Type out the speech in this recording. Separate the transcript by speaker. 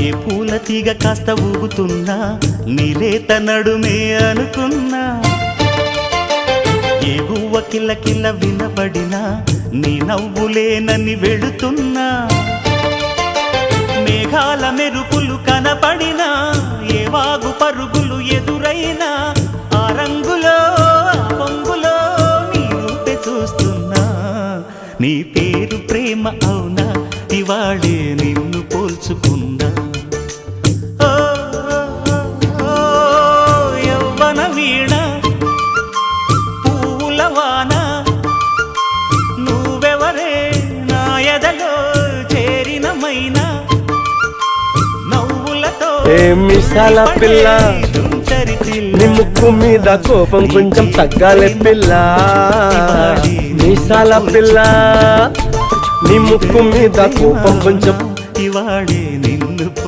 Speaker 1: ఏ పూల తీగ కాస్త ఊగుతున్నా నీలేత నడుమే అనుకున్నా ఏ గువ్వ కిల్ల కిల్ల వినబడినా నీ నవ్వులేనని వెళుతున్నా మేఘాల మెరుపులు కనపడినా ఏ వాగు పరుగులు ఎదురైనా ఆ రంగులో పొంగులో నీ రూపే చూస్తున్నా నీ పేరు ప్రేమ అవునా ఇవాళే నిన్ను పోల్చుకున్నా ఓ యవ్వన వీణ పూల వాన నువ్వెవరే నా ఎదలో చేరిన మైనా నవ్వులతో
Speaker 2: మిసాల పిల్ల నీ ముక్కు మీద కోపం కొంచెం తగ్గాలే పిల్ల మిసాల పిల్ల నీ ముక్కు మీద కోపం కొంచెం
Speaker 1: ఇవాళే